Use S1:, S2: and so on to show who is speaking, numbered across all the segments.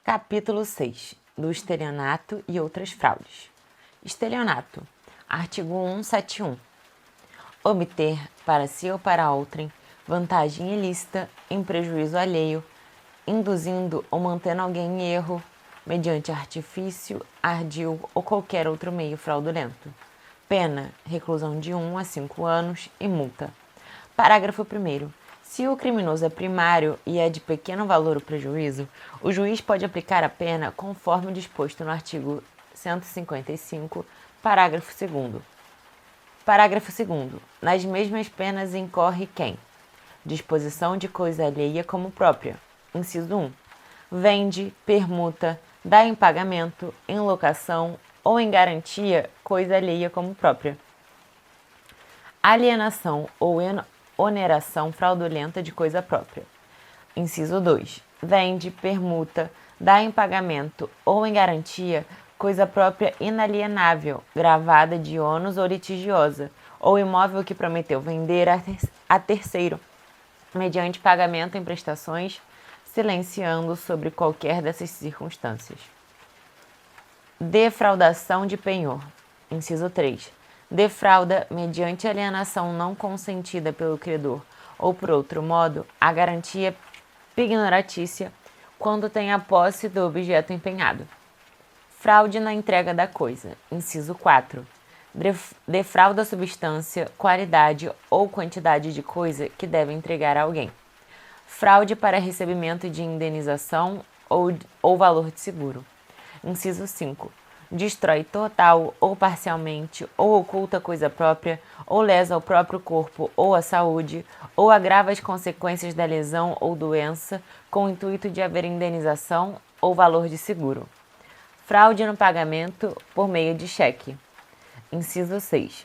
S1: Capítulo 6. Do estelionato e outras fraudes. Estelionato. Artigo 171. Obter, para si ou para outrem, vantagem ilícita, em prejuízo alheio, induzindo ou mantendo alguém em erro, mediante artifício, ardil ou qualquer outro meio fraudulento. Pena, reclusão de 1 a 5 anos e multa. Parágrafo 1º. Se o criminoso é primário e é de pequeno valor o prejuízo, o juiz pode aplicar a pena conforme disposto no artigo 155, parágrafo 2º. Parágrafo 2º. Nas mesmas penas incorre quem? Disposição de coisa alheia como própria. Inciso 1. Vende, permuta, dá em pagamento, em locação ou em garantia coisa alheia como própria. Alienação ou oneração fraudulenta de coisa própria. Inciso 2. Vende, permuta, dá em pagamento ou em garantia coisa própria inalienável, gravada de ônus ou litigiosa, ou imóvel que prometeu vender a terceiro, mediante pagamento em prestações, silenciando sobre qualquer dessas circunstâncias. Defraudação de penhor. Inciso 3. Defrauda, mediante alienação não consentida pelo credor ou por outro modo, a garantia pignoratícia quando tem a posse do objeto empenhado. Fraude na entrega da coisa. Inciso 4. Defrauda a substância, qualidade ou quantidade de coisa que deve entregar a alguém. Fraude para recebimento de indenização ou valor de seguro. Inciso 5. Destrói total ou parcialmente, ou oculta coisa própria, ou lesa o próprio corpo ou a saúde, ou agrava as consequências da lesão ou doença, com o intuito de haver indenização ou valor de seguro. Fraude no pagamento por meio de cheque. Inciso 6.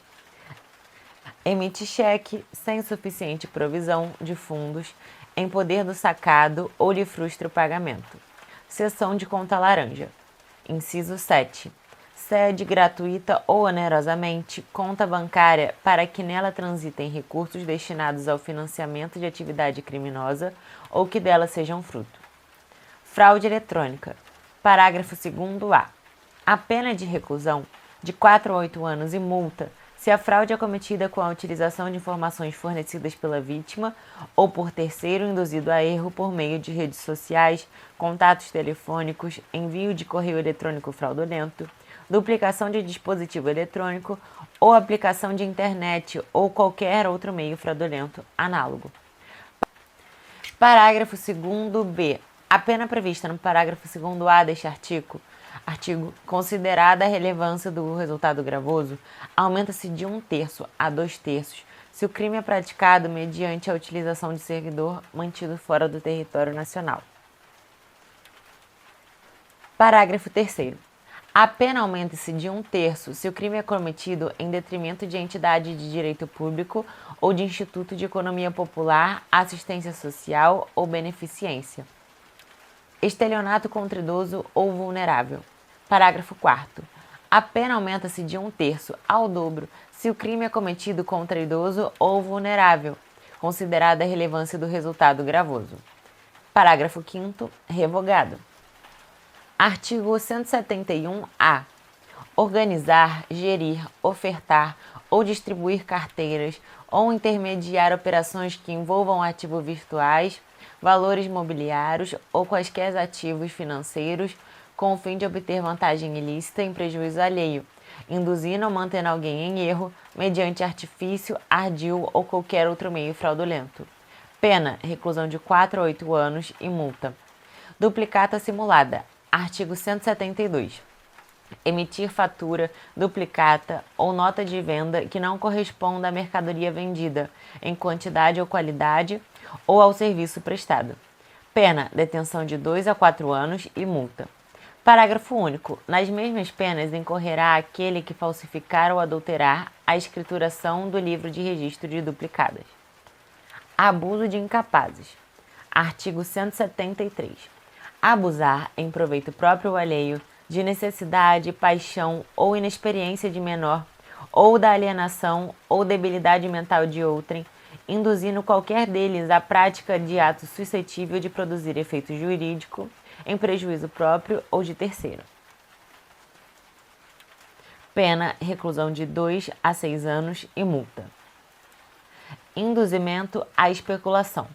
S1: Emite cheque sem suficiente provisão de fundos em poder do sacado ou lhe frustra o pagamento. Cessão de conta laranja. Inciso 7. Cede gratuita ou onerosamente conta bancária para que nela transitem recursos destinados ao financiamento de atividade criminosa ou que dela sejam fruto. Fraude eletrônica. Parágrafo 2º-A. A pena de reclusão de 4 a 8 anos e multa se a fraude é cometida com a utilização de informações fornecidas pela vítima ou por terceiro induzido a erro por meio de redes sociais, contatos telefônicos, envio de correio eletrônico fraudulento, duplicação de dispositivo eletrônico ou aplicação de internet ou qualquer outro meio fraudulento análogo. Parágrafo 2º-B. A pena prevista no parágrafo 2º-A deste artigo, considerada a relevância do resultado gravoso, aumenta-se de 1/3 a 2/3 se o crime é praticado mediante a utilização de servidor mantido fora do território nacional. Parágrafo 3º. A pena aumenta-se de 1/3 se o crime é cometido em detrimento de entidade de direito público ou de instituto de economia popular, assistência social ou beneficência. Estelionato contra idoso ou vulnerável. Parágrafo 4º. A pena aumenta-se de 1/3 ao dobro se o crime é cometido contra idoso ou vulnerável, considerada a relevância do resultado gravoso. Parágrafo 5º. Revogado. Artigo 171-A. Organizar, gerir, ofertar ou distribuir carteiras ou intermediar operações que envolvam ativos virtuais, valores mobiliários ou quaisquer ativos financeiros com o fim de obter vantagem ilícita em prejuízo alheio, induzindo ou mantendo alguém em erro mediante artifício, ardil ou qualquer outro meio fraudulento. Pena, reclusão de 4 a 8 anos e multa. Duplicata simulada. Artigo 172. Emitir fatura, duplicata ou nota de venda que não corresponda à mercadoria vendida, em quantidade ou qualidade, ou ao serviço prestado. Pena, detenção de 2 a 4 anos e multa. Parágrafo único. Nas mesmas penas incorrerá aquele que falsificar ou adulterar a escrituração do livro de registro de duplicadas. Abuso de incapazes. Artigo 173. Abusar em proveito próprio ou alheio de necessidade, paixão ou inexperiência de menor, ou da alienação ou debilidade mental de outrem, induzindo qualquer deles à prática de ato suscetível de produzir efeito jurídico, em prejuízo próprio ou de terceiro. Pena, reclusão de 2 a 6 anos e multa. Induzimento à especulação.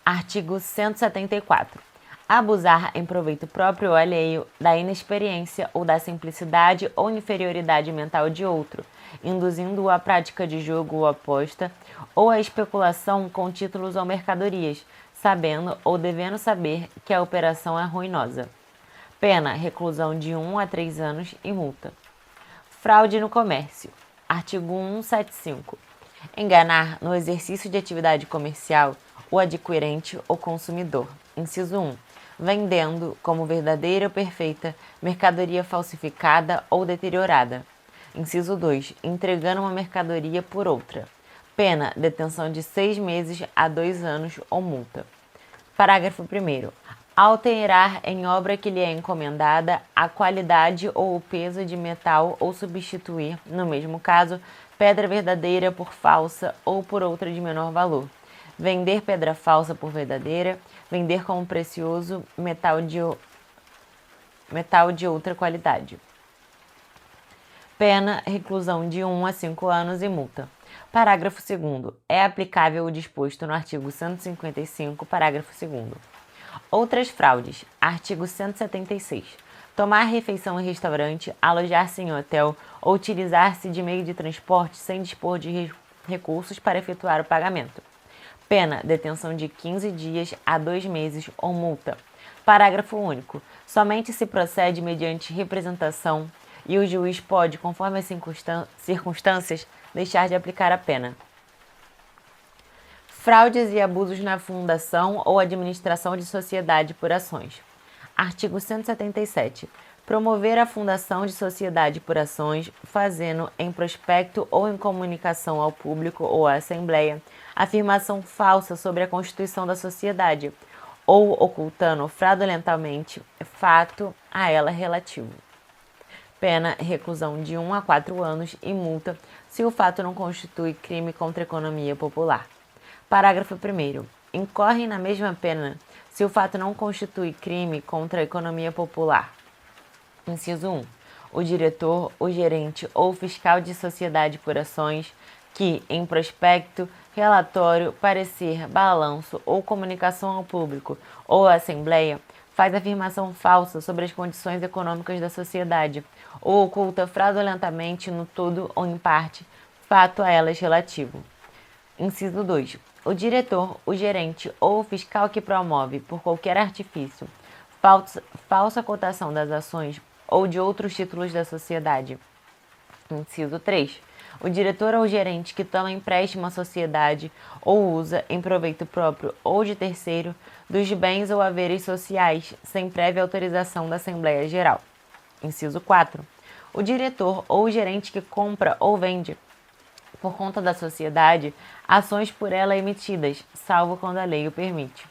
S1: Artigo 174. Abusar em proveito próprio ou alheio da inexperiência ou da simplicidade ou inferioridade mental de outro, induzindo-o à prática de jogo ou aposta, ou à especulação com títulos ou mercadorias, sabendo ou devendo saber que a operação é ruinosa. Pena, reclusão de 1 a 3 anos e multa. Fraude no comércio. Artigo 175. Enganar no exercício de atividade comercial o adquirente ou consumidor. Inciso 1. Vendendo como verdadeira ou perfeita mercadoria falsificada ou deteriorada. Inciso 2. Entregando uma mercadoria por outra. Pena, detenção de 6 meses a 2 anos ou multa. Parágrafo 1º. Alterar em obra que lhe é encomendada a qualidade ou o peso de metal ou substituir, no mesmo caso, pedra verdadeira por falsa ou por outra de menor valor. Vender pedra falsa por verdadeira, vender como precioso metal de outra qualidade. Pena, reclusão de 1 a 5 anos e multa. Parágrafo 2º. É aplicável o disposto no artigo 155, parágrafo 2º. Outras fraudes. Artigo 176. Tomar refeição em restaurante, alojar-se em hotel ou utilizar-se de meio de transporte sem dispor de recursos para efetuar o pagamento. Pena, detenção de 15 dias a 2 meses ou multa. Parágrafo único. Somente se procede mediante representação e o juiz pode, conforme as circunstâncias, deixar de aplicar a pena. Fraudes e abusos na fundação ou administração de sociedade por ações. Artigo 177. Promover a fundação de sociedade por ações, fazendo em prospecto ou em comunicação ao público ou à Assembleia afirmação falsa sobre a constituição da sociedade, ou ocultando fraudulentamente fato a ela relativo. Pena, reclusão de 1 a 4 anos e multa se o fato não constitui crime contra a economia popular. Parágrafo 1º. Incorre na mesma pena se o fato não constitui crime contra a economia popular. Inciso 1. O diretor, o gerente ou fiscal de sociedade por ações que, em prospecto, relatório, parecer, balanço ou comunicação ao público ou à Assembleia, faz afirmação falsa sobre as condições econômicas da sociedade ou oculta fraudulentamente no todo ou em parte fato a elas relativo. Inciso 2. O diretor, o gerente ou o fiscal que promove, por qualquer artifício, falsa cotação das ações ou de outros títulos da sociedade. Inciso 3. O diretor ou gerente que toma empréstimo à sociedade ou usa, em proveito próprio ou de terceiro, dos bens ou haveres sociais, sem prévia autorização da Assembleia Geral. Inciso 4. O diretor ou gerente que compra ou vende, por conta da sociedade, ações por ela emitidas, salvo quando a lei o permite.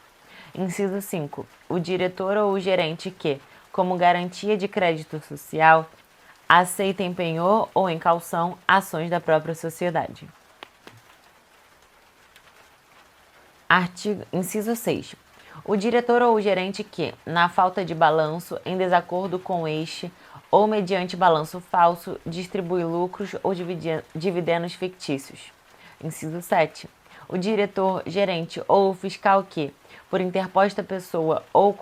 S1: Inciso 5. O diretor ou o gerente que, como garantia de crédito social, aceita em penhor ou em caução ações da própria sociedade. Inciso 6. O diretor ou o gerente que, na falta de balanço, em desacordo com este, ou mediante balanço falso, distribui lucros ou dividendos fictícios. Inciso 7. O diretor, gerente ou o fiscal que, por interposta pessoa ou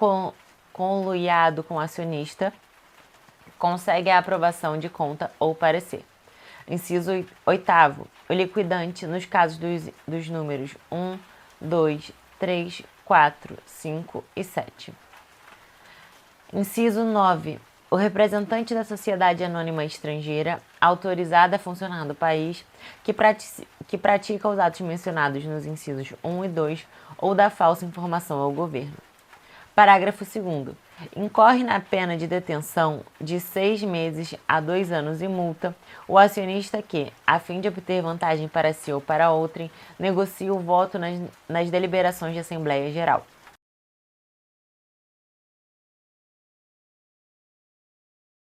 S1: conluiado com acionista, consegue a aprovação de conta ou parecer. Inciso 8º. O liquidante, nos casos dos números 1, 2, 3, 4, 5 e 7. Inciso 9. O representante da sociedade anônima estrangeira, autorizada a funcionar no país, que pratica os atos mencionados nos incisos 1 e 2 ou dá falsa informação ao governo. Parágrafo 2º. Incorre na pena de detenção de 6 meses a 2 anos e multa o acionista que, a fim de obter vantagem para si ou para outrem, negocia o voto nas deliberações de Assembleia Geral.